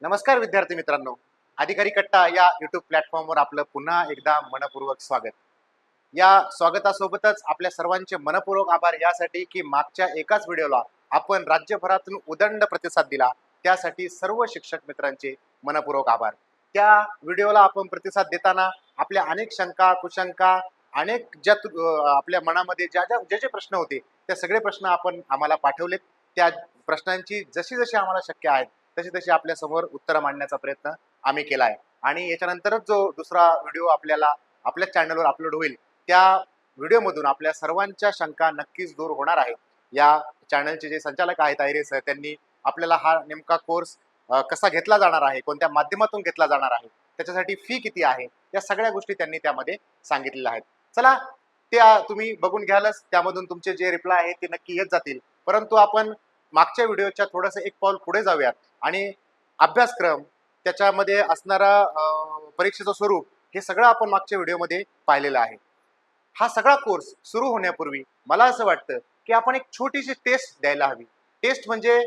नमस्कार विद्यार्थी मित्रांनो, अधिकारी कट्टा या युट्यूब प्लॅटफॉर्मवर आपलं पुन्हा एकदा मनपूर्वक स्वागत. या स्वागतासोबतच आपल्या सर्वांचे मनपूर्वक आभार यासाठी की मागच्या एकाच व्हिडिओला आपण राज्यभरातून उदंड प्रतिसाद दिला, त्यासाठी सर्व शिक्षक मित्रांचे मनपूर्वक आभार. त्या व्हिडिओला आपण प्रतिसाद देताना आपल्या अनेक शंका कुशंका अनेक आपल्या मनामध्ये जे जे प्रश्न होते त्या सगळे प्रश्न आपण आम्हाला पाठवलेत. त्या प्रश्नांची जशी जशी आम्हाला शक्य आहेत तशी तशी आपल्या समोर उत्तरं मांडण्याचा प्रयत्न आम्ही केला आहे. आणि याच्यानंतरच जो दुसरा व्हिडिओ आपल्याला आपल्या चॅनलवर अपलोड होईल त्या व्हिडिओमधून आपल्या सर्वांच्या शंका नक्कीच दूर होणार आहेत. या चॅनलचे जे संचालक आहेत आयरे सर, त्यांनी आपल्याला हा नेमका कोर्स कसा घेतला जाणार आहे, कोणत्या माध्यमातून घेतला जाणार आहे, त्याच्यासाठी फी किती आहे, या सगळ्या गोष्टी त्यांनी त्यामध्ये सांगितलेल्या आहेत. चला, त्या तुम्ही बघून घ्यालच, त्यामधून तुमचे जे रिप्लाय आहेत ते नक्की येत जातील. परंतु आपण मागच्या व्हिडिओच्या थोडंसं एक पाऊल पुढे जाऊयात आणि अभ्यासक्रम, त्याच्यामध्ये असणारा परीक्षेचं स्वरूप, हे सगळं आपण मागच्या व्हिडिओमध्ये पाहिलेलं आहे. हा सगळा कोर्स सुरू होण्यापूर्वी मला असं वाटतं की आपण एक छोटीशी टेस्ट द्यायला हवी. टेस्ट म्हणजे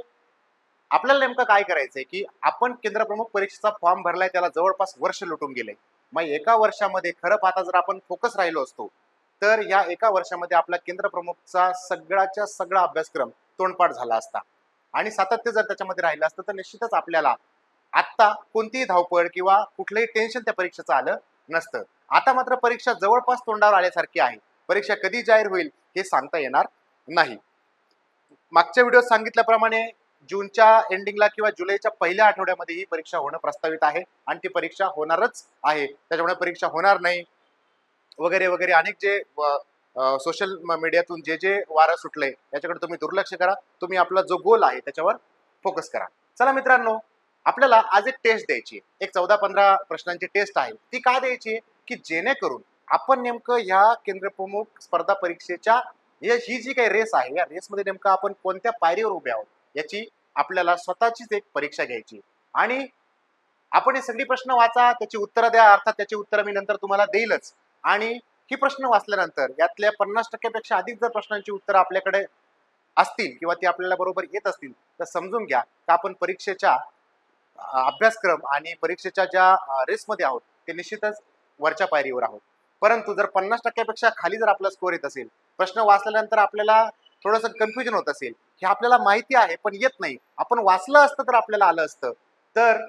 आपल्याला नेमकं काय करायचंय की आपण केंद्रप्रमुख परीक्षेचा फॉर्म भरलाय, त्याला जवळपास वर्ष लुटून गेले. मग एका वर्षामध्ये खरं पाहता जर आपण फोकस राहिलो असतो तर या एका वर्षामध्ये आपला केंद्रप्रमुखचा सगळ्याच्या सगळा अभ्यासक्रम तोंडपाठ झाला असता आणि सातत्य जर त्याच्यामध्ये राहिलं असतं तर निश्चितच आपल्याला आत्ता कोणतीही धावपळ किंवा कुठलंही टेन्शन त्या परीक्षेचं आलं नसतं. आता मात्र परीक्षा जवळपास तोंडावर आल्यासारखी आहे. परीक्षा कधी जाहीर होईल हे सांगता येणार नाही. मागच्या व्हिडिओत सांगितल्याप्रमाणे जूनच्या एंडिंगला किंवा जुलैच्या पहिल्या आठवड्यामध्ये ही परीक्षा होणं प्रस्तावित आहे आणि ती परीक्षा होणारच आहे. त्याच्यामुळे परीक्षा होणार नाही वगैरे वगैरे अनेक जे सोशल मीडियातून जे जे वारं सुटलंय याच्याकडे तुम्ही दुर्लक्ष करा. तुम्ही आपला जो गोल आहे त्याच्यावर फोकस करा. चला मित्रांनो, आपल्याला आज एक टेस्ट द्यायची आहे. एक 14-15 प्रश्नांची टेस्ट आहे. ती का द्यायची की जेणेकरून आपण नेमकं ह्या केंद्रप्रमुख स्पर्धा परीक्षेच्या ही जी काही रेस आहे या रेसमध्ये नेमकं आपण कोणत्या पायरीवर उभे आहोत याची आपल्याला स्वतःचीच एक परीक्षा घ्यायची. आणि आपण हे सगळी प्रश्न वाचा, त्याची उत्तरं द्या. अर्थात त्याची उत्तरं मी नंतर तुम्हाला देईलच. आणि ही प्रश्न वाचल्यानंतर यातल्या 50% पेक्षा अधिक जर प्रश्नांची उत्तरं आपल्याकडे असतील किंवा ती आपल्याला बरोबर येत असतील तर समजून घ्या की आपण परीक्षेच्या अभ्यासक्रम आणि परीक्षेच्या ज्या रेसमध्ये आहोत ते निश्चितच वरच्या पायरीवर आहोत. परंतु जर 50% पेक्षा खाली जर आपला स्कोअर येत असेल, प्रश्न वाचल्यानंतर आपल्याला थोडंसं कन्फ्युजन होत असेल, हे आपल्याला माहिती आहे पण येत नाही, आपण वाचलं असतं तर आपल्याला आलं असतं, तर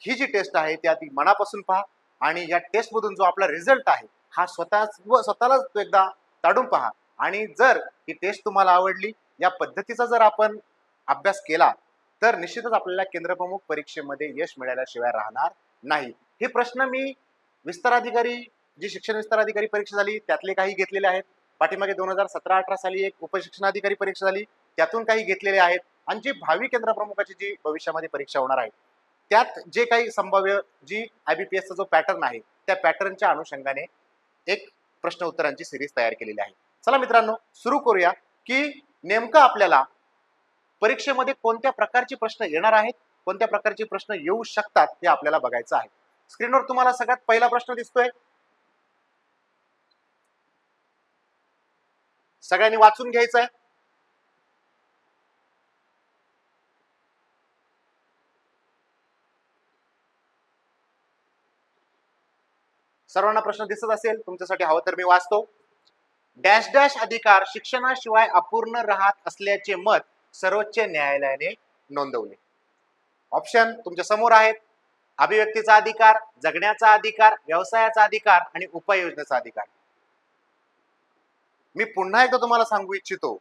ही जी टेस्ट आहे ती आधी मनापासून पहा आणि या टेस्टमधून जो आपला रिझल्ट आहे हा स्वतःलाच तो एकदा काढून पहा. आणि जर ही टेस्ट तुम्हाला आवडली, या पद्धतीचा जर आपण अभ्यास केला तर निश्चितच आपल्याला केंद्रप्रमुख परीक्षेमध्ये यश मिळाल्याशिवाय राहणार नाही. हे प्रश्न मी विस्तार अधिकारी, जी शिक्षण विस्तार अधिकारी परीक्षा झाली त्यातले काही घेतलेले आहेत. पाठीमागे 2017-18 साली एक उपशिक्षणाधिकारी परीक्षा झाली, त्यातून काही घेतलेले आहेत. आणि जी भावी केंद्रप्रमुखाची जी भविष्यामध्ये परीक्षा होणार आहे त्यात जे काही संभाव्य जी IBPSचा जो पॅटर्न आहे त्या पॅटर्नच्या अनुषंगाने एक प्रश्न उत्तरांची सिरीज तयार केलेली आहे. चला मित्रांनो, सुरू करूया की नेमकं आपल्याला परीक्षेमध्ये कोणत्या प्रकारचे प्रश्न येणार आहेत, कोणत्या प्रकारचे प्रश्न येऊ शकतात हे आपल्याला बघायचं आहे. स्क्रीनवर तुम्हाला सगळ्यात पहिला प्रश्न दिसतोय. सगळ्यांनी वाचून घ्यायचं आहे. सर्वांना प्रश्न दिसत असेल, तुमच्यासाठी हवं तर मी वाचतो. डॅश डॅश अधिकार शिक्षणाशिवाय अपूर्ण राहत असल्याचे मत सर्वोच्च न्यायालयाने नोंदवले. ऑप्शन तुमच्या समोर आहेत. अभिव्यक्तीचा अधिकार, जगण्याचा अधिकार, व्यवसायाचा अधिकार आणि उपाययोजनेचा अधिकार. मी पुन्हा एकदा तुम्हाला सांगू इच्छितो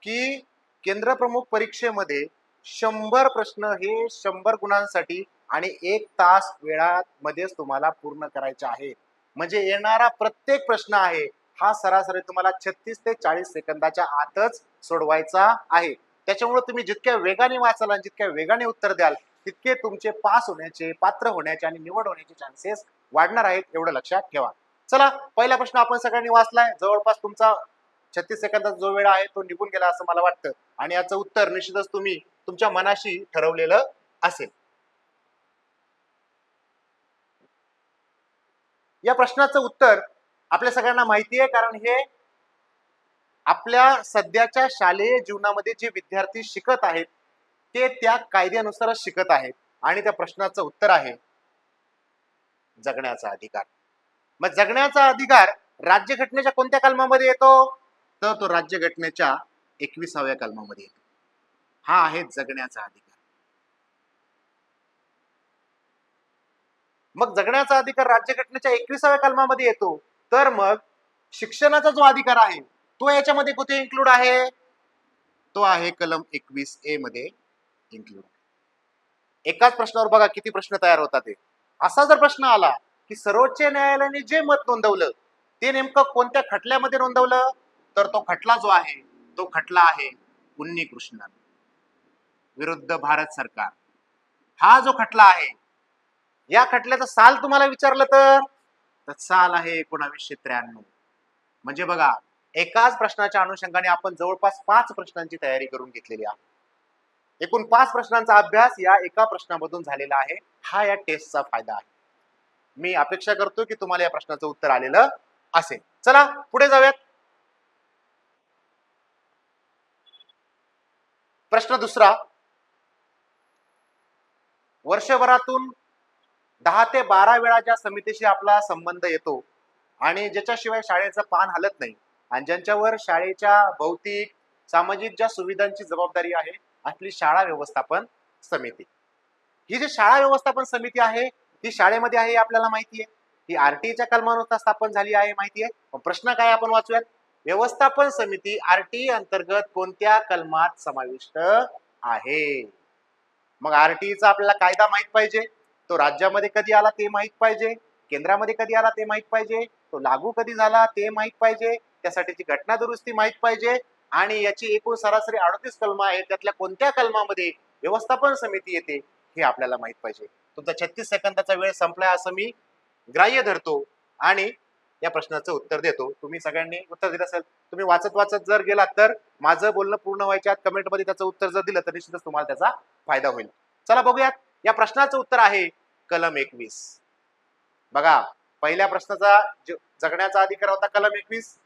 की केंद्रप्रमुख परीक्षेमध्ये 100 प्रश्न हे 100 गुणांसाठी आणि 1 तास वेळामध्येच तुम्हाला पूर्ण करायचे आहे. म्हणजे येणारा प्रत्येक प्रश्न आहे हा सरासरी तुम्हाला 36 ते 40 सेकंदाच्या आतच सोडवायचा आहे. त्याच्यामुळे तुम्ही जितक्या वेगाने वाचाल आणि जितक्या वेगाने उत्तर द्याल तितके तुमचे पास होण्याचे, पात्र होण्याचे आणि निवड होण्याचे चान्सेस वाढणार आहेत, एवढं लक्षात ठेवा. चला, पहिला प्रश्न आपण सगळ्यांनी वाचलाय. जवळपास तुमचा 36 सेकंदाचा जो वेळ आहे तो निघून गेला असं मला वाटतं आणि याचं उत्तर निश्चितच तुम्ही तुमच्या मनाशी ठरवलेलं असेल. या प्रश्नाचं उत्तर आपल्या सगळ्यांना माहिती आहे, कारण हे आपल्या सध्याच्या शालेय जीवनामध्ये जे विद्यार्थी शिकत आहेत ते त्या कायद्यानुसारच शिकत आहेत. आणि त्या प्रश्नाचं उत्तर आहे जगण्याचा अधिकार. मग जगण्याचा अधिकार राज्यघटनेच्या कोणत्या कलमामध्ये येतो? तर तो राज्यघटनेच्या 21व्या कलमामध्ये येतो. हा आहे जगण्याचा अधिकार. मग जगण्याचा अधिकार राज्यघटनेच्या 21व्या कलमामध्ये येतो, तर मग शिक्षणाचा जो अधिकार आहे तो याच्यामध्ये कुठे इन्क्लूड आहे? तो आहे कलम 21A मध्ये इन्क्लूड. एकाच प्रश्नावर बघा किती प्रश्न तयार होतात. असा जर प्रश्न आला की सर्वोच्च न्यायालयाने जे मत नोंदवलं ते नेमकं कोणत्या खटल्यामध्ये नोंदवलं, तर तो खटला जो आहे तो खटला आहे उन्नी कृष्णन विरुद्ध भारत सरकार. हा जो खटला आहे, या खटल्याचं साल तुम्हाला विचारलं तर साल आहे 1993. म्हणजे बघा, एकाच प्रश्नाच्या अनुषंगाने आपण जवळपास 5 प्रश्नांची तयारी करून घेतलेली आहे. एकूण 5 प्रश्नांचा अभ्यास या एका प्रश्नामधून झालेला आहे. हा या टेस्टचा फायदा आहे. मी अपेक्षा करतो की तुम्हाला या प्रश्नाचं उत्तर आलेलं असेल. चला पुढे जाऊयात. प्रश्न दुसरा. वर्षभरातून 10 ते 12 वेळा ज्या समितीशी आपला संबंध येतो आणि ज्याच्याशिवाय शाळेचं पान हलत नाही आणि ज्यांच्यावर शाळेच्या भौतिक सामाजिक ज्या सुविधांची जबाबदारी आहे, आपली शाळा व्यवस्थापन समिती. ही जी शाळा व्यवस्थापन समिती आहे ती शाळेमध्ये आहे आपल्याला माहिती आहे. ही आरटीच्या कलमानुसार स्थापन झाली आहे माहिती आहे. प्रश्न काय आपण वाचूयात. व्यवस्थापन समिती आरटी अंतर्गत कोणत्या कलमात समाविष्ट आहे? मग आरटीचा आपल्याला कायदा माहित पाहिजे, तो राज्यामध्ये कधी आला ते माहित पाहिजे, केंद्रामध्ये कधी आला ते माहित पाहिजे, तो लागू कधी झाला ते माहित पाहिजे, त्यासाठीची घटना दुरुस्ती माहित पाहिजे आणि याची एकूण सरासरी 38 कलम आहेत, त्यातल्या कोणत्या कलमामध्ये व्यवस्थापन समिती येते हे आपल्याला माहित पाहिजे. तुमचा 36 सेकंदाचा वेळ संपलाय असं मी ग्राह्य धरतो आणि या प्रश्नाचं उत्तर देतो. तुम्ही सगळ्यांनी उत्तर दिलं असेल, तुम्ही वाचत वाचत जर गेलात तर माझं बोलणं पूर्ण व्हायच्या आत कमेंटमध्ये त्याचं उत्तर जर दिलं तर निश्चितच तुम्हाला त्याचा फायदा होईल. चला बघूयात. या प्रश्नाचं उत्तर आहे कलम 21. बघा, पहिल्या प्रश्नाचा जगण्याचा अधिकार होता कलम 21,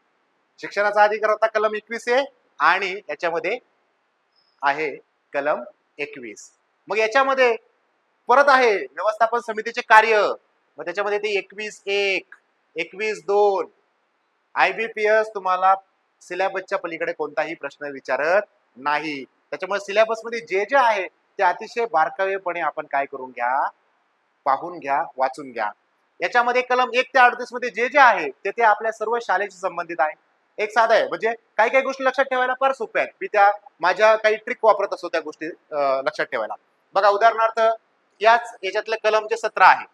शिक्षणाचा अधिकार होता कलम 21A आणि याच्यामध्ये आहे कलम 21. मग याच्यामध्ये परत आहे व्यवस्थापन समितीचे कार्य. मग त्याच्यामध्ये ते 21.1, 21.2 IBPS तुम्हाला सिलेबसच्या पलीकडे कोणताही प्रश्न विचारत नाही. त्याच्यामुळे सिलेबस मध्ये जे जे आहे ते अतिशय बारकावेपणे आपण काय करून घ्या, पाहून घ्या, वाचून घ्या. याच्यामध्ये कलम 1 ते 38 मध्ये जे जे आहे ते आपल्या सर्व शाळेशी संबंधित आहे. एक साधा आहे, म्हणजे काही काही गोष्टी लक्षात ठेवायला फार सोप्या आहेत. मी त्या माझ्या काही ट्रिक वापरत असतो त्या गोष्टी लक्षात ठेवायला. बघा उदाहरणार्थ याच्यातलं कलम जे 17 आहे,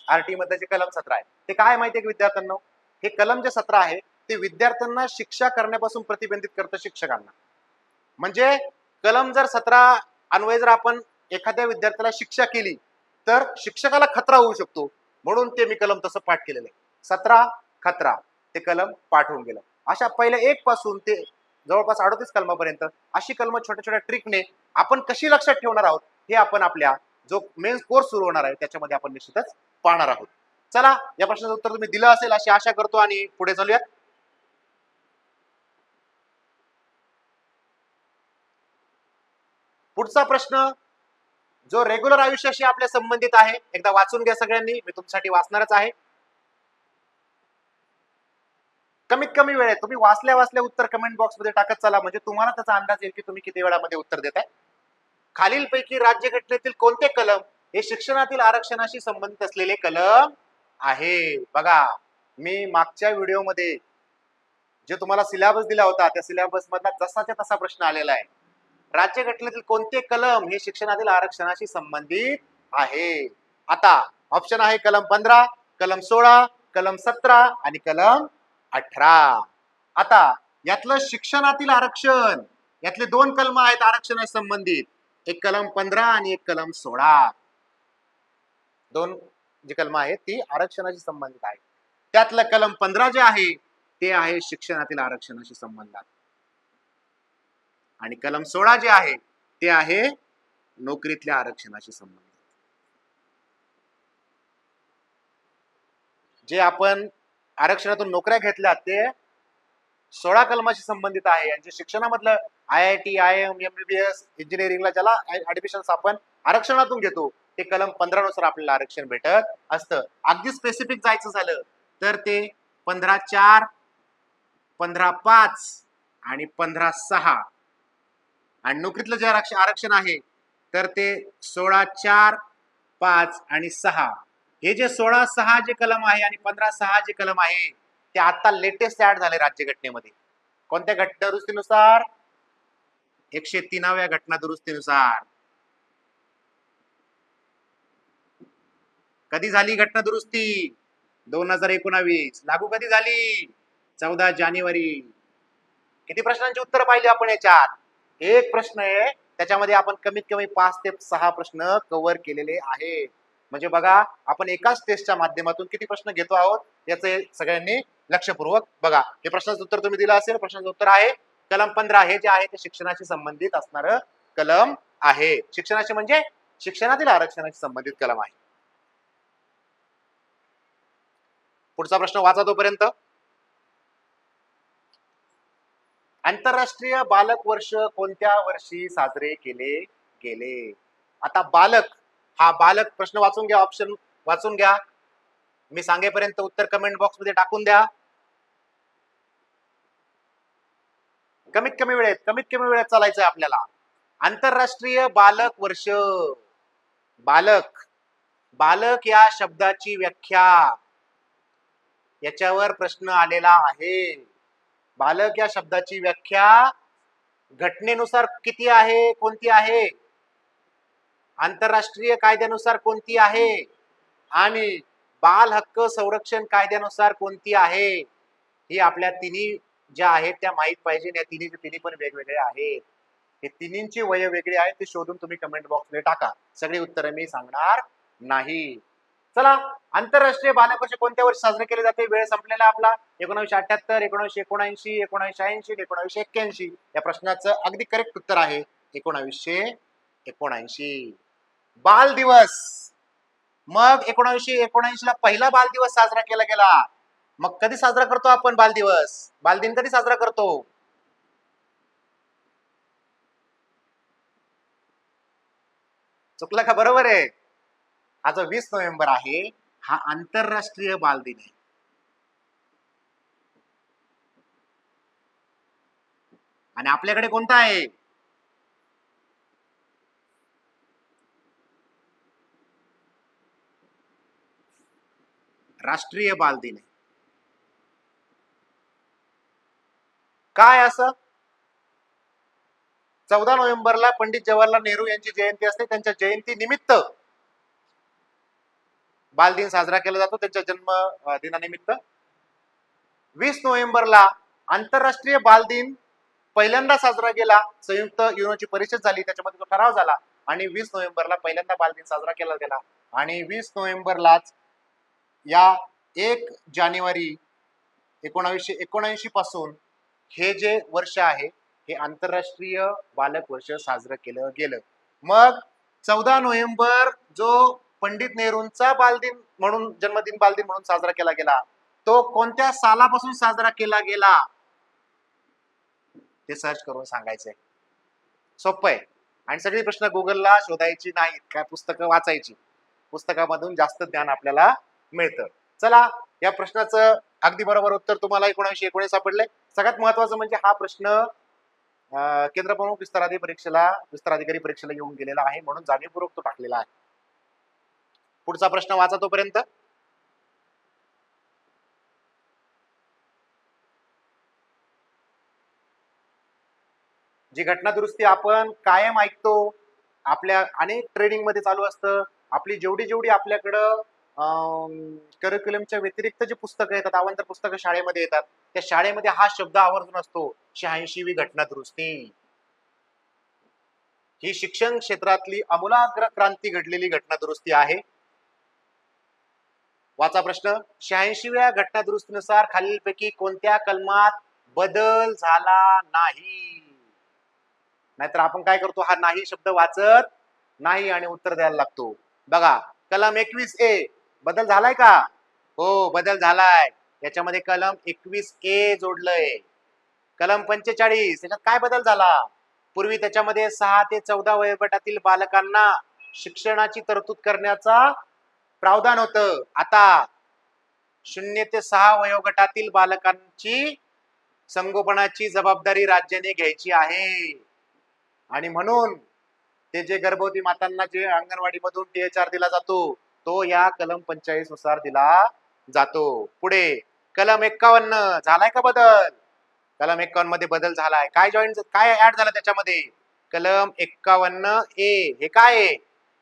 आरटी मध्ये जे कलम 17 आहे ते काय माहिती आहे विद्यार्थ्यांना? हे कलम जे 17 आहे ते विद्यार्थ्यांना शिक्षा करण्यापासून प्रतिबंधित करतं शिक्षकांना. म्हणजे कलम जर 17 अन्वये जर आपण एखाद्या विद्यार्थ्याला शिक्षा केली तर शिक्षकाला खतरा होऊ शकतो, म्हणून ते मी कलम तसं पाठ केलेलं आहे. 17 खतरा ते कलम पाठ होऊन गेलं. अशा पहिल्या 1 पासून ते जवळपास 38 कलमापर्यंत अशी कलम छोट्या छोट्या ट्रिकने आपण कशी लक्षात ठेवणार आहोत हे आपण आपल्या जो मेन कोर्स सुरू होणार आहे त्याच्यामध्ये आपण निश्चितच पाहणार आहोत. चला, या प्रश्नाचं उत्तर तुम्ही दिलं असेल अशी आशा करतो आणि पुढे चालूयात. पुढचा प्रश्न जो रेग्युलर आयुष्याशी आपल्या संबंधित आहे, एकदा वाचून घ्या सगळ्यांनी, मी तुमच्यासाठी वाचणारच आहे. कमीत कमी वेळेत तुम्ही वाचल्या वाचल्या उत्तर कमेंट बॉक्स मध्ये टाकत चला, म्हणजे तुम्हाला त्याचा अंदाज येईल की तुम्ही किती वेळामध्ये उत्तर देताय. खालीलपैकी राज्यघटनेतील कोणते कलम हे शिक्षणातील आरक्षणाशी संबंधित असलेले कलम आहे? बघा, मी मागच्या व्हिडिओमध्ये जे तुम्हाला सिलेबस दिला होता त्या सिलेबस मधला जसाच्या तसा प्रश्न आलेला आहे. राज्यघटनेतील कोणते कलम हे शिक्षणातील आरक्षणाशी संबंधित आहे? आता ऑप्शन आहे कलम 15, कलम 16, कलम 17 आणि कलम 18. आता यातलं शिक्षणातील आरक्षण, यातले 2 कलम आहेत आरक्षणाशी संबंधित, एक कलम 15 आणि एक कलम 16. 2 जी कलम आहेत ती आरक्षणाशी संबंधित आहे. त्यातलं कलम 15 जे आहे ते आहे शिक्षणातील आरक्षणाशी संबंधित आणि कलम 16 जे आहे ते आहे नोकरीतल्या आरक्षणाशी संबंधित. जे आपण आरक्षणातून नोकऱ्या घेतल्या ते 16 कलमाशी संबंधित आहे आणि जे शिक्षणामधलं IIT, IIM, MBBS, इंजिनिअरिंगला ज्याला ऍडमिशन आपण आरक्षणातून घेतो ते कलम 15 नुसार आपल्याला आरक्षण भेटत असतं. अगदी स्पेसिफिक जायचं झालं तर ते 15/4, 15/5 आणि 15/6. आणि नोकरीतलं जे आरक्षण आहे तर ते 16/4, 5 आणि 6. हे जे 16/6 जे कलम आहे आणि 15/6 जे कलम आहे ते आता लेटेस्ट ऍड झाले राज्यघटनेमध्ये. कोणत्या घटना दुरुस्तीनुसार? 103व्या घटना दुरुस्तीनुसार. कधी झाली घटना दुरुस्ती? 2019. लागू कधी झाली? 14 जानेवारी. किती प्रश्नांची उत्तर पाहिली आपण याच्यात? एक प्रश्न आहे त्याच्यामध्ये आपण कमीत कमी 5 ते 6 प्रश्न कव्हर केलेले आहे. म्हणजे बघा आपण एकाच टेस्टच्या माध्यमातून किती प्रश्न घेतो आहोत याचे सगळ्यांनी लक्षपूर्वक बघा. हे प्रश्नाचं उत्तर तुम्ही दिलं असेल. प्रश्नाचं उत्तर आहे कलम 15. हे जे आहे ते शिक्षणाशी संबंधित असणारं कलम आहे. शिक्षणाशी म्हणजे शिक्षणातील आरक्षणाशी संबंधित कलम आहे. पुढचा प्रश्न वाचा तोपर्यंत. आंतरराष्ट्रीय बालक वर्ष कोणत्या वर्षी साजरे केले गेले? आता बालक हा बालक प्रश्न वाचून घ्या. ऑप्शन वाचून घ्या. मी सांगेपर्यंत उत्तर कमेंट बॉक्स मध्ये टाकून द्या. कमीत कमी वेळेत चालायचं आपल्याला. आंतरराष्ट्रीय बालक वर्ष. बालक बालक या शब्दाची व्याख्या याच्यावर प्रश्न आलेला आहे. बालक या शब्दाची व्याख्या घटनेनुसार किती आहे? कोणती आहे? आंतरराष्ट्रीय कायद्यानुसार कोणती आहे? आणि बाल हक्क संरक्षण कायद्यानुसार कोणती आहे? ही आपल्या तिन्ही ज्या आहेत त्या माहित पाहिजे. या तिन्ही पण वेगवेगळे आहेत. हे तिन्हींची वय वेगळी आहे. ते शोधून तुम्ही कमेंट बॉक्स मध्ये टाका. सगळी उत्तरे मी सांगणार नाही. चला, आंतरराष्ट्रीय बालक वर्ष कोणत्या वर्षी साजरे केले जाते? वेळ संपलेला आपला. 1978, 1979, 1980, 1981. या प्रश्नाचं अगदी करेक्ट उत्तर आहे 1979. बाल दिवस. मग 1979 ला पहिला बाल दिवस साजरा केला गेला. मग कधी साजरा करतो आपण बाल दिवस? बाल दिन कधी साजरा करतो? चुकलं का? बरोबर आहे. हा जो 20 नोव्हेंबर आहे हा आंतरराष्ट्रीय बाल दिन आहे. आणि आपल्याकडे कोणता आहे? राष्ट्रीय बाल दिन आहे. काय असं? 14 नोव्हेंबरला पंडित जवाहरलाल नेहरू यांची जयंती असते. त्यांच्या जयंती निमित्त बालदिन साजरा केला जातो. त्यांच्या जन्म दिनानिमित्त. 20 नोव्हेंबरला आंतरराष्ट्रीय बालदिन पहिल्यांदा साजरा केला. संयुक्त युरोची परिषद झाली, त्याच्यामध्ये तो ठराव झाला आणि 20 नोव्हेंबरला पहिल्यांदा बालदिन साजरा केला गेला. आणि 20 नोव्हेंबरलाच या 1 जानेवारी 1979 पासून हे जे वर्ष आहे हे आंतरराष्ट्रीय बालक वर्ष साजरं केलं गेलं. मग 14 नोव्हेंबर जो पंडित नेहरूंचा बालदिन म्हणून जन्मदिन बालदिन म्हणून साजरा केला गेला तो कोणत्या सालापासून साजरा केला गेला ते सर्च करून सांगायचंय. सोपं आहे. आणि सगळी प्रश्न गुगलला शोधायची नाहीत, काय पुस्तकं वाचायची. पुस्तकामधून जास्त ज्ञान आपल्याला मिळतं. चला, या प्रश्नाचं अगदी बरोबर उत्तर तुम्हाला 1919 सापडले. सगळ्यात महत्वाचं म्हणजे हा प्रश्न केंद्र प्रमुख विस्ताराधिकारी परीक्षेला येऊन गेलेला आहे म्हणून जाणीवपूर्वक तो टाकलेला आहे. पुढचा प्रश्न वाचा तोपर्यंत. जी घटना दुरुस्ती आपण कायम ऐकतो, आपल्या अनेक ट्रेनिंग मध्ये चालू असतं. आपली जेवढी आपल्याकडं करिक्युलमच्या व्यतिरिक्त जी पुस्तकं येतात, अवांतर पुस्तकं शाळेमध्ये येतात, त्या शाळेमध्ये हा शब्द आवर्जून असतो, 86वी घटना दुरुस्ती. ही शिक्षण क्षेत्रातली आमूलाग्र क्रांती घडलेली घटना दुरुस्ती आहे. वाचा प्रश्न. 86व्या घटना दुरुस्तीनुसार खालीलपैकी कोणत्या कलमात बदल झाला नाही? नाहीतर आपण काय करतो, हा नाही शब्द वाचत नाही आणि उत्तर द्यायला लागतो. बघा, कलम 21A बदल झालाय का? हो, बदल झालाय. याच्यामध्ये कलम 21A जोडलंय. कलम 45 याच्यात काय बदल झाला? पूर्वी त्याच्यामध्ये 6 ते 14 वयोगटातील बालकांना शिक्षणाची तरतूद करण्याचा प्रावधान होतं. आता 0 ते 6 वयोगटातील बालकांची संगोपनाची जबाबदारी राज्याने घ्यायची आहे. आणि म्हणून ते जे गर्भवती मातांना जे अंगणवाडी मधून THR दिला जातो तो या कलम 45 नुसार दिला जातो. पुढे कलम 51 झालाय का बदल? कलम 51 मध्ये बदल झालाय. काय ऍड झालं त्याच्यामध्ये? कलम 51A हे काय आहे?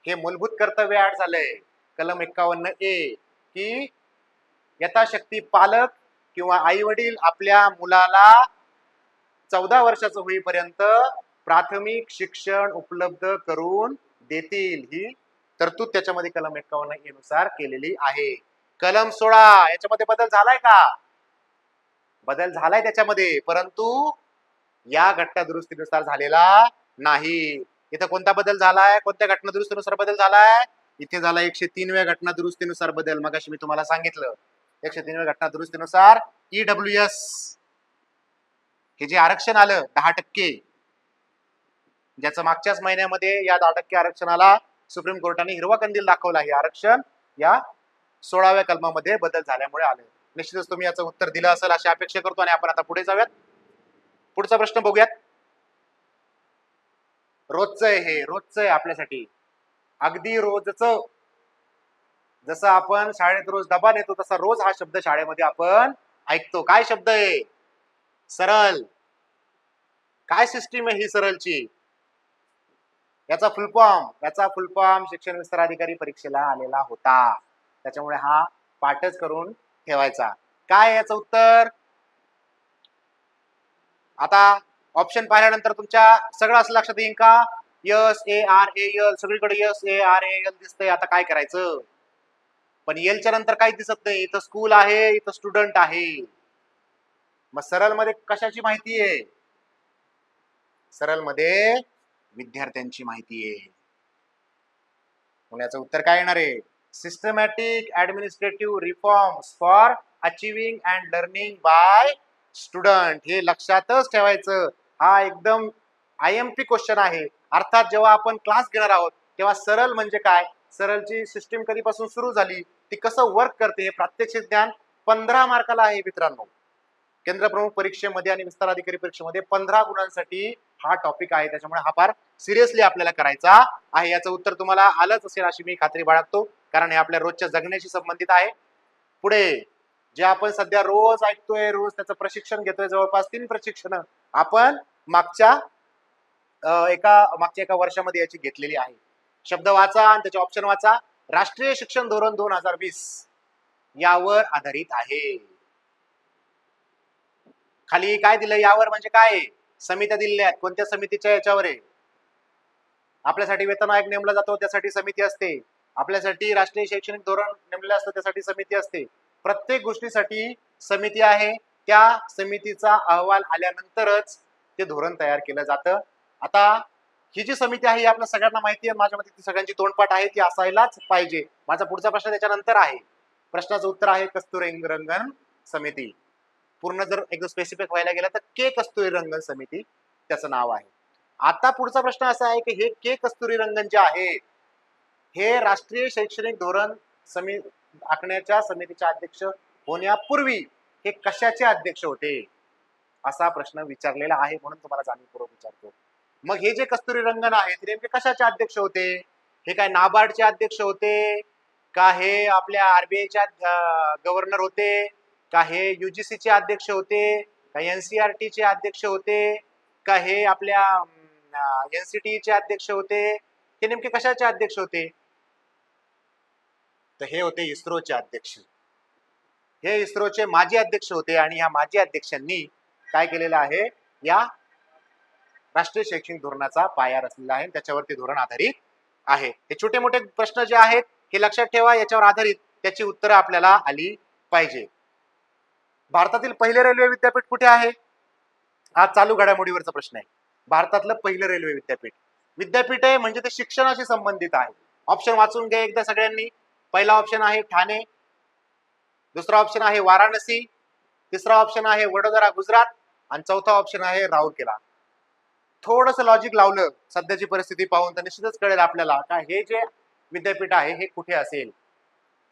हे मूलभूत कर्तव्य ऍड झालंय. कलम 51A की यथाशक्ती पालक किंवा आई वडील आपल्या मुलाला 14 वर्षाचं होईपर्यंत प्राथमिक शिक्षण उपलब्ध करून देतील. ही तरतूद त्याच्यामध्ये कलम 51A नुसार केलेली आहे. कलम 16 याच्यामध्ये बदल झालाय का? बदल झालाय त्याच्यामध्ये, परंतु या घटना दुरुस्तीनुसार झालेला नाही. इथं कोणता बदल झालाय? कोणत्या घटना दुरुस्तीनुसार बदल झालाय? इथे झाला 103व्या घटना दुरुस्तीनुसार बदल. मगाशी मी तुम्हाला सांगितलं 103व्या घटना दुरुस्तीनुसार EWS हे जे आरक्षण आलं 10%, ज्याचं मागच्याच महिन्यामध्ये या 10% आरक्षणाला सुप्रीम कोर्टाने हिरवा कंदील दाखवला. हे आरक्षण या 16व्या कलमामध्ये बदल झाल्यामुळे आले. निश्चितच तुम्ही याचं उत्तर दिलं असेल अशी अपेक्षा करतो. आणि आपण आता पुढे जाऊयात. पुढचा प्रश्न बघूयात. रोजचं आहे हे, रोजचं आहे आपल्यासाठी, अगदी रोजचं. जसं आपण शाळेत रोज डबा नेतो तसा रोज हा शब्द शाळेमध्ये आपण ऐकतो. काय शब्द आहे? सरल. काय सिस्टीम आहे ही सरलची? याचा फुल फॉर्म शिक्षण विस्तार अधिकारी परीक्षेला आलेला होता, त्याच्यामुळे हा पाठच करून ठेवायचा. काय याचं उत्तर? आता ऑप्शन पाहिल्यानंतर तुमच्या सगळं असं लक्षात येईल का? SARAL, सगळीकडे SARAL दिसतंय. आता काय करायचं? पण एलच्या नंतर काही दिसत नाही. इथं स्कूल आहे, इथं स्टुडंट आहे. मग सरल मध्ये कशाची माहिती आहे? सरल मध्ये विद्यार्थ्यांची माहिती आहे. याचं उत्तर काय येणार आहे? Systematic administrative reforms for achieving and learning by student. हे लक्षातच ठेवायचं. हा एकदम IMP क्वेश्चन आहे. अर्थात जेव्हा आपण क्लास घेणार आहोत तेव्हा सरल म्हणजे काय, सरलची सिस्टीम कधीपासून सुरू झाली, ती कसं वर्क करते, हे प्रात्यक्षिक ज्ञान 15 मार्काला आहे मित्रांनो. केंद्र प्रमुख परीक्षेमध्ये आणि विस्तार अधिकारी परीक्षेमध्ये 15 गुणांसाठी हा टॉपिक आहे. त्याच्यामुळे हा फार सिरियसली आपल्याला करायचा आहे. याचं उत्तर तुम्हाला आलंच असेल अशी मी खात्री बाळगतो, कारण हे आपल्या रोजच्या जगण्याशी संबंधित आहे. पुढे जे आपण सध्या रोज ऐकतोय, रोज त्याचं प्रशिक्षण घेतोय, जवळपास 3 प्रशिक्षण आपण मागच्या एका वर्षामध्ये याची घेतलेली आहे. शब्द वाचा आणि त्याचे ऑप्शन वाचा. राष्ट्रीय शिक्षण धोरण 2020 यावर आधारित आहे. खाली काय दिलं? यावर म्हणजे काय? समित्या दिलेल्या आहेत. कोणत्या समितीच्या याच्यावर आहे? आपल्यासाठी वेतन आयोग नेमला जातो, त्यासाठी समिती असते. आपल्यासाठी राष्ट्रीय शैक्षणिक धोरण नेमलेलं असतं, त्यासाठी समिती असते. प्रत्येक गोष्टीसाठी समिती आहे. त्या समितीचा अहवाल आल्यानंतरच ते धोरण तयार केलं जातं. आता ही जी समिती आहे आपल्या सगळ्यांना माहिती आहे. माझ्या मते ती सगळ्यांची तोंडपाठ आहे, ती असायलाच पाहिजे. माझा पुढचा प्रश्न त्याच्यानंतर आहे. प्रश्नाचं उत्तर आहे कस्तुरीरंगन समिती. पूर्ण जर एकदम स्पेसिफिक व्हायला गेलं तर कस्तुरीरंगन समिती त्याचं नाव आहे. आता पुढचा प्रश्न असा आहे की हे कस्तुरीरंगन जे आहे हे राष्ट्रीय शैक्षणिक धोरण आखण्याच्या समितीचे अध्यक्ष होण्यापूर्वी हे कशाचे अध्यक्ष होते, असा प्रश्न विचारलेला आहे. म्हणून तुम्हाला जाणीवपूर्वक विचारतो. मग हे जे कस्तुरीरंगन आहे ते नेमके कशाचे अध्यक्ष होते? हे काय नाबार्डचे अध्यक्ष होते का? हे आपल्या RBIच्या गव्हर्नर होते का? हे UGC चे अध्यक्ष होते का? NCERT चे अध्यक्ष होते का? हे आपल्या NCTE चे अध्यक्ष होते? हे नेमके कशाचे अध्यक्ष होते? तर हे होते इस्रोचे अध्यक्ष. हे इस्रोचे माजी अध्यक्ष होते. आणि या माजी अध्यक्षांनी काय केलेलं आहे? या राष्ट्रीय शैक्षणिक धोरणाचा पाया रचलेला आहे, त्याच्यावरती धोरण आधारित आहे. हे छोटे मोठे प्रश्न जे आहेत हे लक्षात ठेवा, याच्यावर आधारित त्याची उत्तरं आपल्याला आली पाहिजे. भारतातील पहिले रेल्वे विद्यापीठ कुठे आहे? हा चालू घडामोडीवरचा प्रश्न आहे. भारतातलं पहिलं रेल्वे विद्यापीठ आहे म्हणजे ते शिक्षणाशी संबंधित आहे. ऑप्शन वाचून घ्या एकदा सगळ्यांनी. पहिला ऑप्शन आहे ठाणे, दुसरा ऑप्शन आहे वाराणसी, तिसरा ऑप्शन आहे वडोदरा गुजरात, आणि चौथा ऑप्शन आहे राउरकेला. थोडंसं लॉजिक लावलं सध्याची परिस्थिती पाहून तर निश्चितच कळेल आपल्याला का हे जे विद्यापीठ आहे हे कुठे असेल.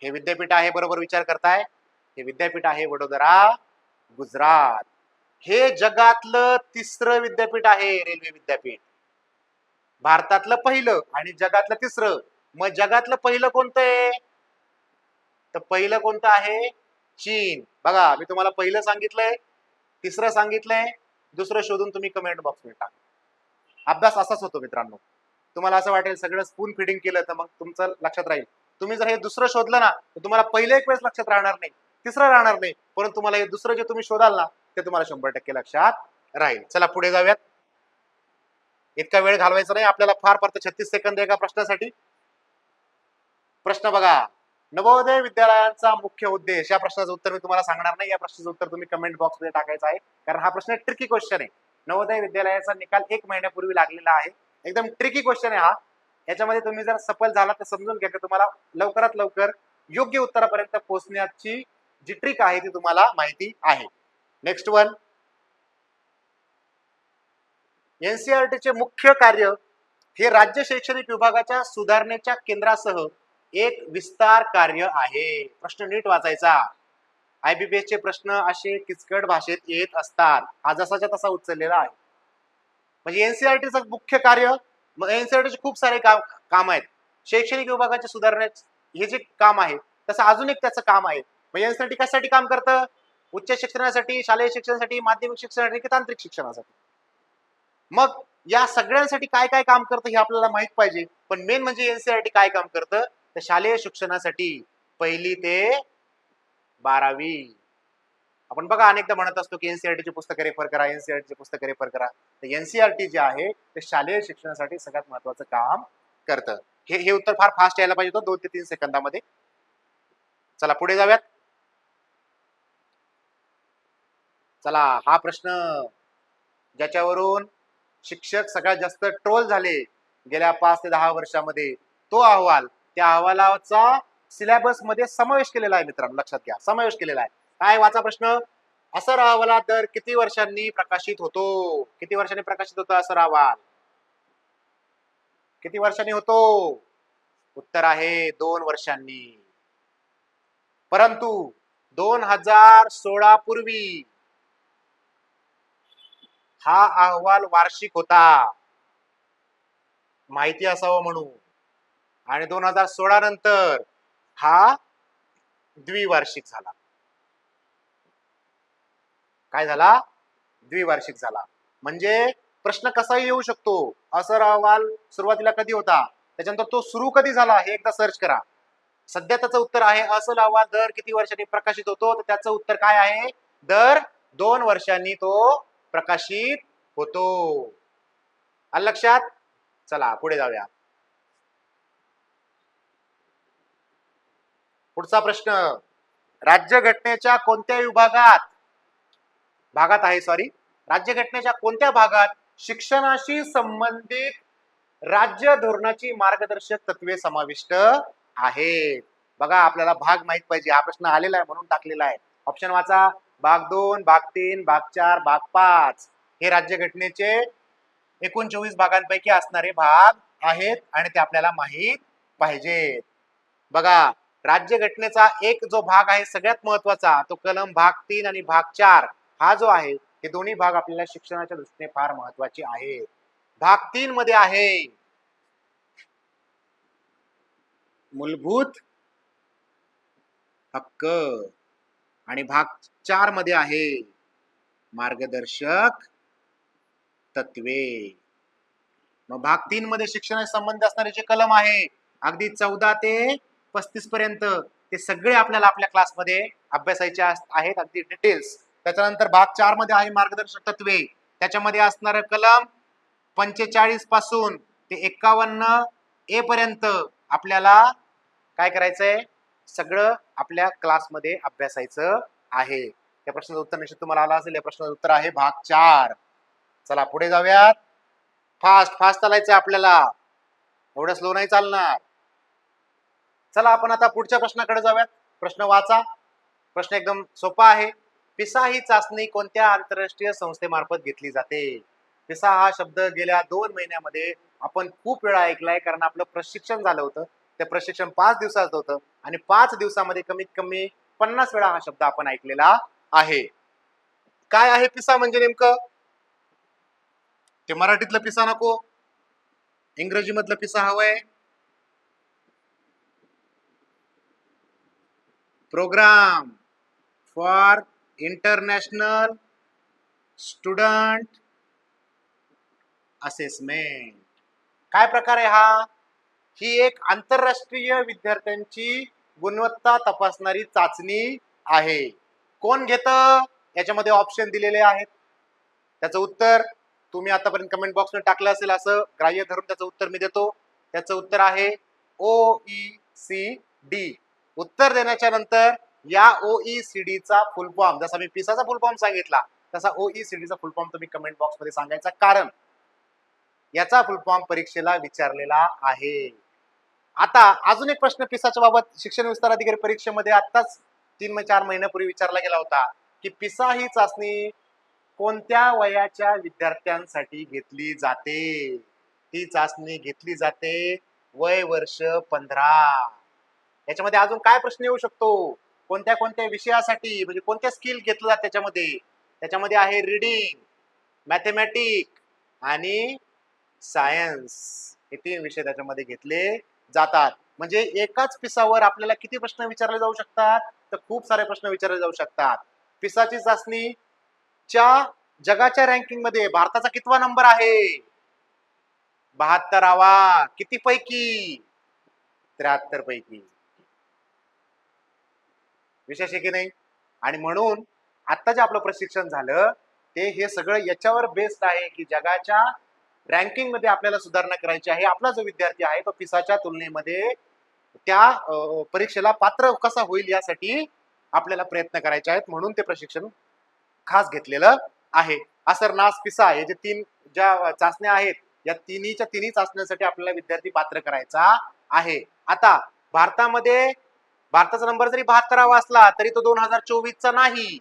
हे विद्यापीठ आहे, बरोबर विचार करताय, हे विद्यापीठ आहे वडोदरा, गुजरात. हे जगातलं तिसरं विद्यापीठ आहे, रेल्वे विद्यापीठ. भारतातलं पहिलं आणि जगातलं तिसरं. मग जगातलं पहिलं कोणतं आहे? तर पहिलं कोणतं आहे? चीन. बघा मी तुम्हाला पहिलं सांगितलंय, तिसरं सांगितलंय, दुसरं शोधून तुम्ही कमेंट बॉक्समध्ये टाका. अभ्यास असाच होतो मित्रांनो. तुम्हाला असं वाटेल सगळं स्पून फिडिंग केलं तर मग तुमचं लक्षात राहील. तुम्ही जर हे दुसरं शोधलं ना तर तुम्हाला पहिलं एक वेळेस लक्षात राहणार नाही, तिसरं राहणार नाही, परंतु तुम्हाला हे दुसरं जे तुम्ही शोधाल ना ते तुम्हाला 100% लक्षात राहील. चला पुढे जाऊयात. इतका वेळ घालवायचा नाही आपल्याला, फार फक्त 36 सेकंद एका प्रश्नासाठी. प्रश्न बघा, नवोदय विद्यालयांचा मुख्य उद्देश. या प्रश्नाचं उत्तर मी तुम्हाला सांगणार नाही, या प्रश्नाचं उत्तर तुम्ही कमेंट बॉक्स मध्ये टाकायचं आहे, कारण हा प्रश्न ट्रिकी क्वेश्चन आहे. नवोदय विद्यालयाचा निकाल 1 महिन्यापूर्वी लागलेला आहे. एकदम ट्रिकी क्वेश्चन आहे हा. याच्यामध्ये तुम्ही जर सफल झाला तर समजून घ्या की तुम्हाला लवकरात लवकर योग्य उत्तरापर्यंत पोहोचण्याची जी ट्रिक आहे ती तुम्हाला माहिती आहे. नेक्स्ट वन, एनसीईआरटीचे मुख्य कार्य हे राज्य शैक्षणिक विभागाच्या सुधारणेच्या केंद्रासह एक विस्तार कार्य आहे. प्रश्न नीट वाचायचा. IBPS चे प्रश्न असे किचकट भाषेत येत असतात, हा जसाच्या तसा उचललेला आहे. म्हणजे एनसीईआरटीचं मुख्य कार्य, एनसीईआरटीचे खूप सारे काम आहेत. शैक्षणिक विभागाच्या सुधारण्याचे हे जे काम आहे तसं अजून एक त्याचं काम आहे. म्हणजे एनसीईआरटी कशासाठी काम करतं? उच्च शिक्षणासाठी, शालेय शिक्षणासाठी, माध्यमिक शिक्षणासाठी की तांत्रिक शिक्षणासाठी. मग या सगळ्यांसाठी काय काय काम करतं हे आपल्याला माहित पाहिजे. पण मेन म्हणजे एनसीईआरटी काय काम करतं तर शालेय शिक्षणासाठी 1ली ते 12वी. आपण बघा अनेकदा म्हणत असतो की एनसीईआरटीची पुस्तकं रेफर करा, एनसीईआरटीची पुस्तकं रेफर करा. तर एनसीईआरटी जे आहे ते शालेय शिक्षणासाठी सगळ्यात महत्वाचं काम करतं. हे उत्तर फार फास्ट यायला पाहिजे होतं, 2 ते 3 सेकंदामध्ये. चला पुढे जाऊयात. चला हा प्रश्न ज्याच्यावरून शिक्षक सगळ्यात जास्त ट्रोल झाले गेल्या 5 ते 10 वर्षामध्ये, तो अहवाल, त्या अहवालाचा सिलेबस मध्ये समावेश केलेला आहे मित्रांनो, लक्षात घ्या, समावेश केलेला आहे. काय वाचा प्रश्न? असर अहवाल दर किती वर्षांनी प्रकाशित होतो? किती वर्षांनी प्रकाशित होतो असर अहवाल? किती वर्षांनी होतो? उत्तर आहे 2 वर्षांनी. परंतु 2016 पूर्वी हा अहवाल वार्षिक होता, माहिती असावं म्हणून, आणि 2016 नंतर हा द्विवार्षिक झाला. काय झाला? द्विवार्षिक झाला. म्हणजे प्रश्न कसाही येऊ शकतो. असर अहवाल सुरुवातीला कधी होता, त्याच्यानंतर तो सुरू कधी झाला हे एकदा सर्च करा. सध्या त्याचं उत्तर आहे असर अहवाल दर किती वर्षांनी प्रकाशित होतो, तर त्याचं उत्तर काय आहे? दर 2 वर्षांनी तो प्रकाशित होतो. आलं लक्षात? चला पुढे जाऊया. पुढचा प्रश्न, राज्यघटनेच्या कोणत्या राज्यघटनेच्या कोणत्या भागात शिक्षणाशी संबंधित राज्य धोरणाची मार्गदर्शक तत्वे समाविष्ट आहेत? बघा आपल्याला भाग माहित पाहिजे, हा प्रश्न आलेला आहे म्हणून टाकलेला आहे. ऑप्शन वाचा. भाग 2, भाग 3, भाग 4, भाग 5 हे राज्यघटनेचे एकूण 24 भागांपैकी असणारे भाग आहेत आणि ते आपल्याला माहित पाहिजेत. बघा राज्यघटनेचा एक जो भाग आहे सगळ्यात महत्वाचा, तो कलम भाग 3 आणि भाग 4 हा जो आहे, हे दोन्ही भाग आपल्याला शिक्षणाच्या दृष्टीने फार महत्वाचे आहेत. भाग 3 मध्ये आहे मूलभूत हक्क आणि भाग 4 मध्ये आहे मार्गदर्शक तत्वे. मग भाग 3 मध्ये शिक्षणाशी संबंध असणारे जे कलम आहे अगदी 14 ते 35 पर्यंत, ते सगळे आपल्याला आपल्या क्लासमध्ये अभ्यासायचे आहेत, अगदी डिटेल्स. त्याच्यानंतर भाग 4 मध्ये आहे मार्गदर्शक तत्वे, त्याच्यामध्ये असणारे कलम 45 पासून ते 51 ए पर्यंत आपल्याला काय करायचंय, सगळं आपल्या क्लासमध्ये अभ्यासायचं आहे. या प्रश्नाचं उत्तर निश्चित तुम्हाला आलं असेल. या प्रश्नाचं उत्तर आहे भाग 4. चला पुढे जाऊयात. फास्ट चालायचं आपल्याला, एवढं स्लो नाही चालणार. चला आपण आता पुढच्या प्रश्नाकडे जाऊयात. प्रश्न वाचा. प्रश्न एकदम सोपा आहे. पिसा ही चाचणी कोणत्या आंतरराष्ट्रीय संस्थेमार्फत घेतली जाते? पिसा हा शब्द गेल्या 2 महिन्यामध्ये आपण खूप वेळा ऐकलाय, कारण आपलं प्रशिक्षण झालं होतं. ते प्रशिक्षण 5 दिवसाचं होतं आणि 5 दिवसामध्ये कमीत कमी 50 वेळा हा शब्द आपण ऐकलेला आहे. काय आहे पिसा म्हणजे नेमकं? ते मराठीतलं पिसा नको, इंग्रजी मधलं पिसा हवंय. Programme for international student assessment. काय प्रकार आहे हा? ही एक आंतरराष्ट्रीय विद्यार्थ्यांची गुणवत्ता तपासणारी चाचणी आहे. कोण घेतं? याच्यामध्ये ऑप्शन दिलेले आहेत. त्याचं उत्तर तुम्ही आतापर्यंत कमेंट बॉक्समध्ये टाकलं असेल, असं ग्राह्य धरून त्याचं उत्तर मी देतो. त्याचं उत्तर आहे OECD. उत्तर देण्याच्या नंतर या OECDचा फुल फॉर्म, जसा मी पिसाचा फुल फॉर्म सांगितला तसा OECDचा फुल फॉर्म तुम्ही कमेंट बॉक्समध्ये सांगायचा, कारण याचा फुल फॉर्म परीक्षेला विचारलेला आहे. आता अजून एक प्रश्न पिसाच्या बाबत शिक्षण विस्तार अधिकारी परीक्षेमध्ये आताच 3-4 महिन्यापूर्वी विचारला गेला होता की पिसा ही चाचणी कोणत्या वयाच्या विद्यार्थ्यांसाठी घेतली जाते? ती चाचणी घेतली जाते वय वर्ष 15. याच्यामध्ये अजून काय प्रश्न येऊ शकतो? कोणत्या कोणत्या विषयासाठी, म्हणजे कोणत्या स्किल घेतलं जात त्याच्यामध्ये? त्याच्यामध्ये आहे रीडिंग, मॅथमॅटिक आणि सायन्स. हे 3 विषय त्याच्यामध्ये घेतले जातात. म्हणजे एकाच पिसावर आपल्याला किती प्रश्न विचारले जाऊ शकतात? तर खूप सारे प्रश्न विचारले जाऊ शकतात. पिसाची चाचणी जगाच्या रँकिंग मध्ये भारताचा कितवा नंबर आहे? 72वा. किती पैकी? 73 पैकी. विशेष आहे की नाही? आणि म्हणून आता जे आपलं प्रशिक्षण झालं ते हे सगळं याच्यावर बेस्ड आहे की जगाच्या रँकिंग मध्ये आपल्याला सुधारणा करायची आहे. आपला जो विद्यार्थी आहे तो पिसाच्या तुलनेमध्ये त्या परीक्षेला पात्र कसा होईल यासाठी आपल्याला प्रयत्न करायचे आहेत. म्हणून ते प्रशिक्षण खास घेतलेलं आहे. असर नास पिसा हे जे 3 ज्या चाचण्या आहेत, या तिन्हीच्या तिन्ही चाचण्यांसाठी आपल्याला विद्यार्थी पात्र करायचा आहे. आता भारताचा नंबर जरी 72वा असला तरी तो 2024चा नाही.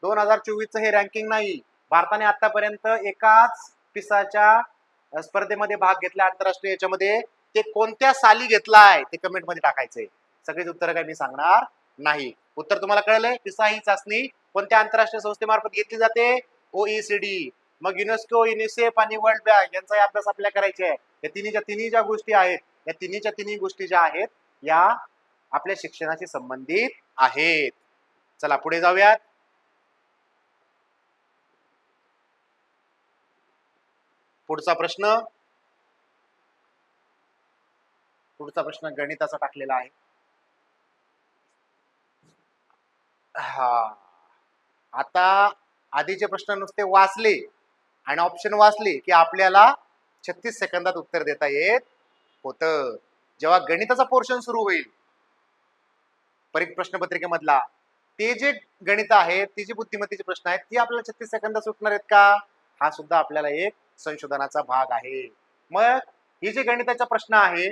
2024चं हे रँकिंग नाही. भारताने आतापर्यंत एकाच पिसाच्या स्पर्धेमध्ये भाग घेतला आंतरराष्ट्रीय याच्यामध्ये. ते कोणत्या साली घेतलाय ते कमेंट मध्ये टाकायचंय. सगळीच उत्तरं काय मी सांगणार नाही. उत्तर तुम्हाला कळलंय? पिसा ही चाचणी कोणत्या आंतरराष्ट्रीय संस्थेमार्फत घेतली जाते? OECD. मग युनेस्को, युनिसेफ आणि वर्ल्ड बँक यांचा अभ्यास आपल्याला करायचा आहे. या तिन्ही ज्या गोष्टी आहेत, या तिन्ही गोष्टी ज्या आहेत या आपल्या शिक्षणाशी संबंधित आहेत. चला पुढे जाऊयात. पुढचा प्रश्न गणिताचा टाकलेला आहे. हा, आता आधीचे प्रश्न नुसते वाचले आणि ऑप्शन वाचले की आपल्याला 36 सेकंदात उत्तर देता येत होतं. जेव्हा गणिताचा पोर्शन सुरू होईल प्रश्नपत्रिकेमधला, ते जे गणित आहेत, ती जी बुद्धिमत्तेचे प्रश्न आहेत, ती आपल्याला 36 सेकंदात सुटणार आहेत का? हा सुद्धा आपल्याला एक संशोधनाचा भाग आहे. मग हे जे गणिताचा प्रश्न आहे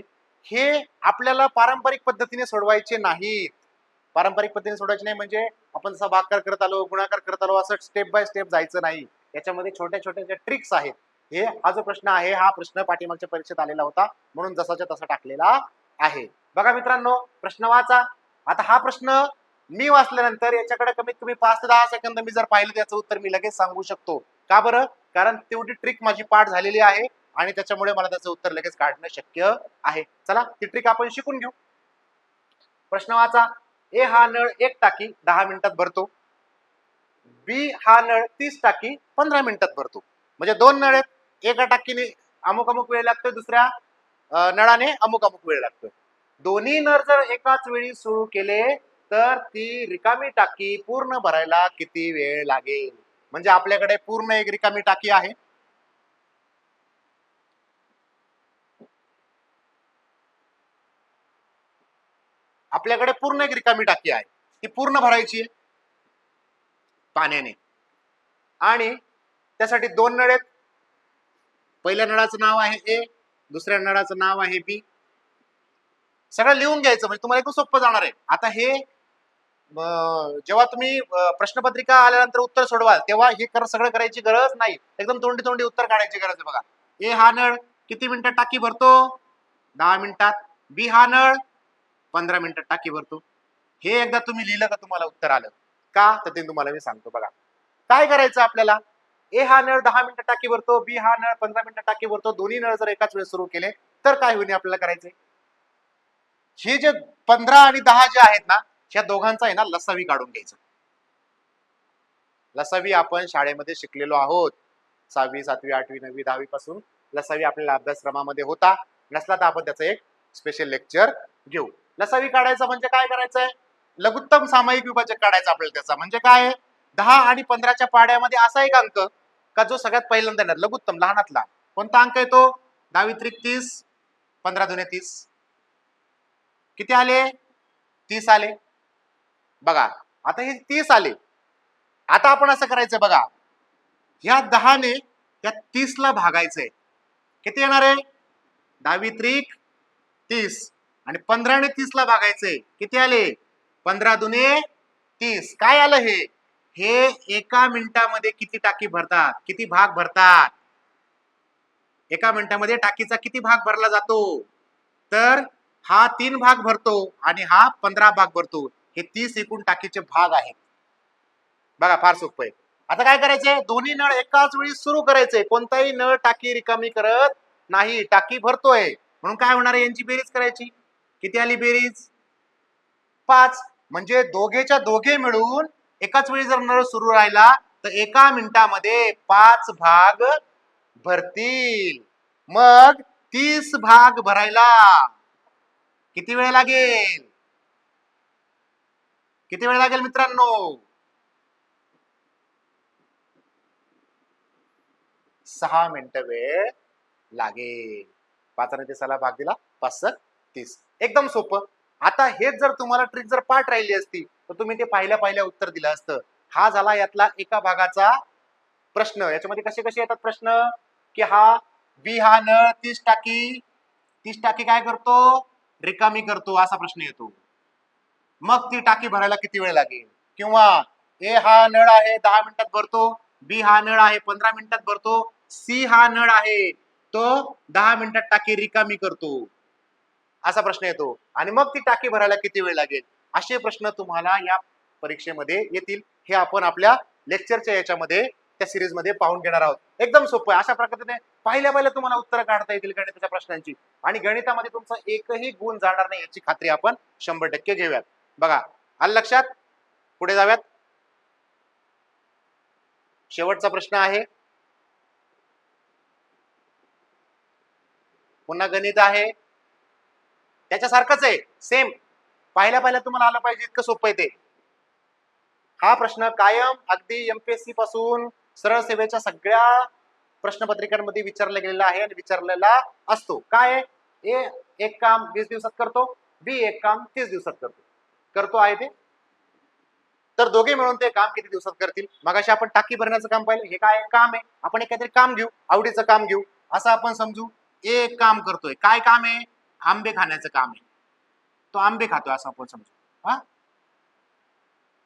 हे आपल्याला पारंपरिक पद्धतीने सोडवायचे नाहीत. पारंपरिक पद्धतीने सोडवायचे नाही म्हणजे आपण जसा भागाकार करत आलो, गुणाकार करत आलो, असं स्टेप बाय स्टेप जायचं नाही. याच्यामध्ये छोट्या छोट्या ज्या ट्रिक्स आहेत, हा जो प्रश्न आहे हा प्रश्न पाठीमागच्या परीक्षेत आलेला होता, म्हणून जसाच्या तसा टाकलेला आहे. बघा मित्रांनो, प्रश्न वाचा. आता हा प्रश्न मी वाचल्यानंतर याच्याकडे कमीत कमी 5 ते 10 सेकंद मी जर पाहिलं त्याचं उत्तर मी लगेच सांगू शकतो. का बरं? कारण तेवढी ट्रिक माझी पाठ झालेली आहे आणि त्याच्यामुळे मला त्याचं उत्तर लगेच काढणं शक्य आहे. चला ती ट्रिक आपण शिकून घेऊ. प्रश्न वाचा. ए हा नळ 1 टाकी 10 मिनिटात भरतो. बी हा नळ 30 टाकी 15 मिनिटात भरतो. म्हणजे 2 नळ आहेत. एका टाकीने अमुक अमुक वेळ लागतोय, दुसऱ्या नळाने अमुक अमुक वेळ लागतोय. दोन्ही नळ जर एकाच वेळी सुरू केले तर ती रिकामी टाकी पूर्ण भरायला किती वेळ लागेल? म्हणजे आपल्याकडे पूर्ण एक रिकामी टाकी आहे. आपल्याकडे पूर्ण एक रिकामी टाकी आहे, ती पूर्ण भरायची आहे पाण्याने, आणि त्यासाठी 2 नळ आहेत. पहिल्या नळाचं नाव आहे ए, दुसऱ्या नळाचं नाव आहे बी. सगळं लिहून घ्यायचं म्हणजे तुम्हाला एकदम सोपं जाणार आहे. आता हे जेव्हा तुम्ही प्रश्नपत्रिका आल्यानंतर उत्तर सोडवाल तेव्हा हे सगळं करायची गरज नाही, एकदम तोंडी तोंडी उत्तर काढायची गरज आहे. बघा, ए हा नळ किती मिनिटात टाकी भरतो? 10 मिनिटात. बी हा नळ 15 मिनिटात टाकी भरतो. हे एकदा तुम्ही लिहिलं का तुम्हाला उत्तर आलं का? तर ते तुम्हाला मी सांगतो. बघा काय करायचं आपल्याला. ए हा नळ 10 मिनिटात टाकी भरतो, बी हा नळ 15 मिनिटात टाकी भरतो. दोन्ही नळ जर एकाच वेळेस सुरू केले तर काय होईल आपल्याला करायचंय. हे जे 15 आणि 10 जे आहेत ना, ह्या दोघांचा आहे ना लसावी काढून घ्यायचा. लसावी आपण शाळेमध्ये शिकलेलो आहोत. 6वी 7वी 8वी 9वी 10वी पासून लसावी आपल्याला अभ्यासक्रमामध्ये होता. नसला तर आपण त्याचं एक स्पेशल लेक्चर घेऊ. लसावी काढायचा म्हणजे काय करायचंय, लघुत्तम सामायिक विभाजक काढायचा आपल्याला. त्याचा म्हणजे काय, 10 आणि 15च्या पाड्यामध्ये असा एक अंक का जो सगळ्यात पहिल्यांदा येणार, लघुत्तम लहानातला. कोणता अंक येतो? 10 × 30, 15 × 30 किती आले? 30 आले. बघा आता हे 30 आले. आता आपण असं करायचं बघा, ह्या 10 ने त्या 30 ला भागायचंय. किती येणार आहे? 10 × 30 आणि 15 ने 30 ला भागायचंय. किती आले? 15 × 2 = 30. काय आलं हे? हे एका मिनिटामध्ये किती टाकी भरतात, किती भाग भरतात? एका मिनिटामध्ये टाकीचा किती भाग भरला जातो? तर हा 3 भाग भरतो आणि हा 15 भाग भरतो. हे 30 एकूण टाकीचे भाग आहेत. बघा फार सोपं आहे. आता काय करायचंय, दोन्ही नळ एकाच वेळी सुरू करायचंय. कोणताही नळ टाकी रिकामी करत नाही, टाकी भरतोय. म्हणून काय होणार आहे, यांची बेरीज करायची. किती आली बेरीज? 5. म्हणजे दोघेच्या दोघे मिळून एकाच वेळी जर नळ सुरू राहिला तर एका मिनिटामध्ये 5 भाग भरतील. मग 30 भाग भरायला किती वेळ लागेल? किती वेळ लागेल मित्रांनो? 6 मिनिटं वेळ लागेल. 5 ने 30 ला भाग दिला, 5 × 30. एकदम सोपं. आता हेच जर तुम्हाला ट्रिक जर पाठ राहिली असती तर तुम्ही ते पहिल्या उत्तर दिलं असतं. हा झाला यातला एका भागाचा प्रश्न. याच्यामध्ये कसे कसे येतात प्रश्न, की हा बी हा नळ 30 टाकी काय करतो? रिकामी करतो, असा प्रश्न येतो. मग ती टाकी भरायला किती वेळ लागेल? किंवा ए हा नळ आहे 10 मिनिटात भरतो, बी हा नळ आहे 15 मिनिटात भरतो, सी हा नळ आहे तो 10 मिनिटात टाकी रिकामी करतो, असा प्रश्न येतो. आणि मग ती टाकी भरायला किती वेळ लागेल? असे प्रश्न तुम्हाला या परीक्षेमध्ये येतील. हे आपण आपल्या लेक्चरच्या याच्यामध्ये त्या सिरीज मध्ये पाहून घेणार आहोत. एकदम सोपं आहे. अशा प्रकारे पहिल्या तुम्हाला उत्तर काढता येतील गणिताच्या प्रश्नांची. आणि गणितामध्ये तुमचा एकही गुण जाणार नाही याची खात्री आपण 100% घेऊयात. बघा आलं लक्षात? पुढे जाऊयात. शेवटचा प्रश्न आहे, पुन्हा गणित आहे, त्याच्यासारखंच आहे सेम. पहिल्या तुम्हाला आलं पाहिजे इतकं सोपं आहे ते. हा प्रश्न कायम अगदी एमपीएससी पासून सरळ सेवेच्या सगळ्या प्रश्नपत्रिकांमध्ये विचारला गेलेला आहे आणि विचारलेला असतो. काय? ए एक काम 20 दिवसात करतो, बी एक काम 30 दिवसात करतो आहे ते. तर दोघे मिळून ते काम किती दिवसात करतील? मगाशी आपण टाकी भरण्याचं काम पाहिलं. हे काय काम आहे? आपण एक काहीतरी काम घेऊ, आवडीचं काम घेऊ, असं आपण समजू. एक काम करतोय. काय काम आहे? आंबे खाण्याचं काम आहे. तो आंबे खातोय असं आपण समजू. हा,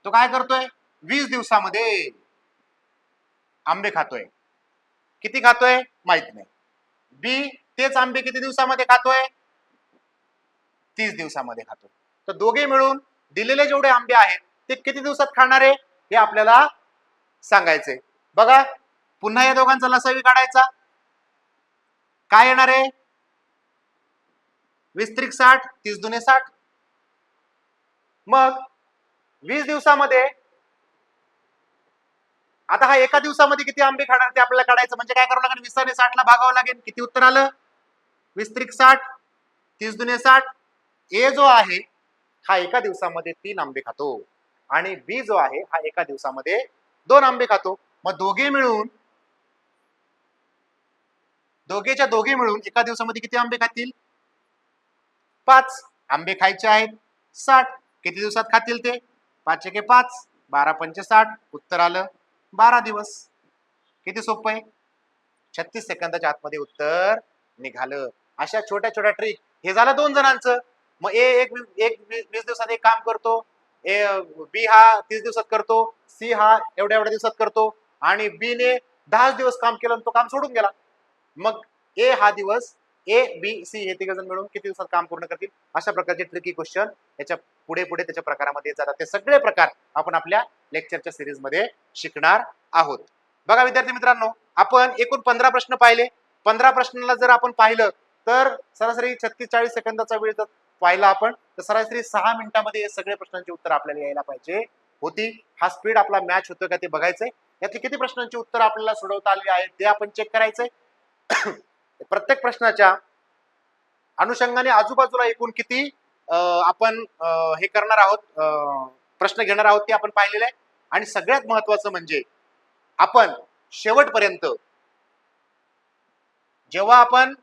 तो काय करतोय? 20 दिवसामध्ये आंबे खातोय. किती खातोय माहित नाही. बी तेच आंबे किती दिवसामध्ये खातोय? 30 दिवसामध्ये खातोय. तर दोघे मिळून दिलेले जेवढे आंबे आहेत ते किती दिवसात खाणार आहे हे आपल्याला सांगायचंय. बघा पुन्हा या दोघांचा लसावी काढायचा. काय येणार आहे? 20 × 60, 30 × 60. मग 20 दिवसामध्ये आता हा एका दिवसामध्ये किती आंबे खाणार ते आपल्याला काढायचं. म्हणजे काय करावं लागेल? 20 ने 60 ला भागावं लागेल. किती उत्तर आलं? 20 × 60, 30 × 60. ए जो आहे हा एका दिवसामध्ये 3 आंबे खातो आणि बी जो आहे हा एका दिवसामध्ये 2 आंबे खातो. मग दोघेच्या दोघे मिळून एका दिवसामध्ये किती आंबे खातील? 5 आंबे खायचे आहेत. 60 किती दिवसात खातील ते? 5 × 5 12 × 5 60. उत्तर आलं 12 दिवस. किती सोपं आहे. 36 सेकंदाच्या आतमध्ये उत्तर निघालं. अशा छोट्या छोट्या ट्रिक. हे झालं 2 जणांचं. मग एक 20 दिवसात एक काम करतो, बी हा 30 दिवसात करतो, सी हा एवढ्या एवढ्या दिवसात करतो आणि बी ने 10 दिवस काम केलं आणि तो काम सोडून गेला. मग ए हा दिवस ए बी सी हे तिघ जण मिळून किती दिवसात काम पूर्ण करतील? अशा प्रकारचे ट्रिकी क्वेश्चन याच्या पुढे पुढे त्याच्या प्रकारामध्ये येत जातात. ते सगळे प्रकार आपण आपल्या लेक्चरच्या सिरीज मध्ये शिकणार आहोत. बघा विद्यार्थी मित्रांनो, आपण एकूण 15 प्रश्न पाहिले. 15 प्रश्नाला जर आपण पाहिलं तर सरासरी 36-40 सेकंदाचा वेळ जर पाहिला आपण तर सरासरी 6 मिनिटांमध्ये हे सगळे प्रश्नांची उत्तर आपल्याला यायला पाहिजे होती. हा स्पीड आपला मॅच होतो का ते बघायचंय. यातली किती प्रश्नांची उत्तर आपल्याला सोडवता आली आहेत ते आपण चेक करायचंय. प्रत्येक प्रश्नाच्या अनुषंगाने आजूबाजूला एकूण किती आपण हे करणार आहोत, प्रश्न घेणार आहोत ते आपण पाहिलेलं आहे. आणि सगळ्यात महत्वाचं म्हणजे आपण शेवटपर्यंत जेव्हा आपण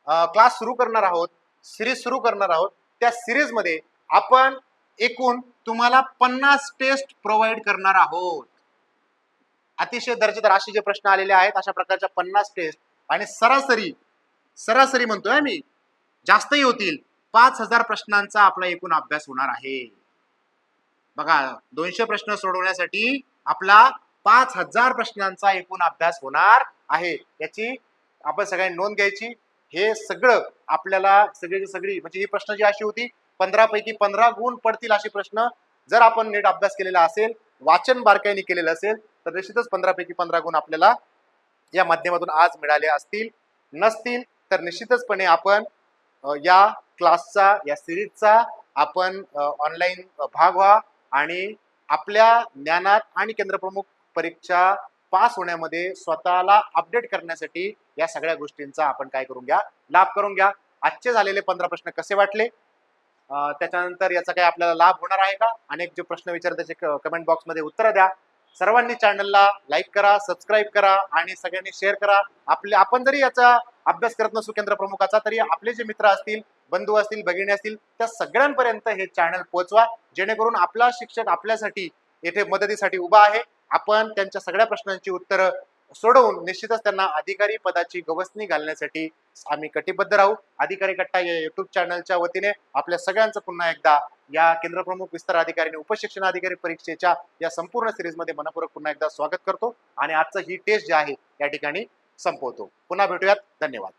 क्लास सुरू करणार आहोत, सिरीज सुरू करणार आहोत, त्या सिरीज मध्ये आपण एकूण तुम्हाला 50 टेस्ट प्रोव्हाइड करणार आहोत. अतिशय दर्जेदार असे जे प्रश्न आलेले आहेत अशा प्रकारच्या 50 टेस्ट आणि सरासरी म्हणतोय मी, जास्तही होतील, 5000 प्रश्नांचा आपला एकूण अभ्यास होणार आहे. बघा 200 प्रश्न सोडवण्यासाठी आपला 5000 प्रश्नांचा एकूण अभ्यास होणार आहे. याची आपण सगळ्यांनी नोंद घ्यायची. हे सगळं आपल्याला सगळी म्हणजे ही प्रश्न जी अशी होती 15 पैकी 15 गुण पडतील अशी प्रश्न जर आपण नीट अभ्यास केलेला असेल, वाचन बारकाईने केलेलं असेल तर निश्चितच 15 पैकी 15 गुण आपल्याला या माध्यमातून आज मिळाले असतील. नसतील तर निश्चितचपणे आपण या क्लासचा या सिरीजचा आपण ऑनलाईन भाग व्हा आणि आपल्या ज्ञानात आणि केंद्रप्रमुख परीक्षा पास होण्यामध्ये स्वतःला अपडेट करण्यासाठी या सगळ्या गोष्टींचा आपण काय करून घ्या, लाभ करून घ्या. आजचे झालेले 15 प्रश्न कसे वाटले, त्याच्यानंतर याचा काही आपल्याला लाभ होणार आहे का? अनेक जे प्रश्न विचार त्याचे कमेंट बॉक्स मध्ये उत्तर द्या. सर्वांनी चॅनलला लाईक करा, सबस्क्राईब करा आणि सगळ्यांनी शेअर करा. आपण जरी याचा अभ्यास करत नसू केंद्र प्रमुखाचा तरी आपले जे मित्र असतील, बंधू असतील, भगिनी असतील त्या सगळ्यांपर्यंत हे चॅनल पोहोचवा, जेणेकरून आपला शिक्षक आपल्यासाठी येथे मदतीसाठी उभा आहे. आपण त्यांच्या सगळ्या प्रश्नांची उत्तरं सोडवून निश्चितच त्यांना अधिकारी पदाची गवसणी घालण्यासाठी आम्ही कटिबद्ध राहू. अधिकारी कट्टा या युट्यूब चॅनलच्या वतीने आपल्या सगळ्यांचं पुन्हा एकदा या केंद्रप्रमुख विस्तार अधिकारी आणि उपशिक्षण अधिकारी परीक्षेच्या या संपूर्ण सिरीजमध्ये मनपूर्वक पुन्हा एकदा स्वागत करतो आणि आजचं ही टेस्ट जी आहे या ठिकाणी संपवतो. पुन्हा भेटूयात. धन्यवाद.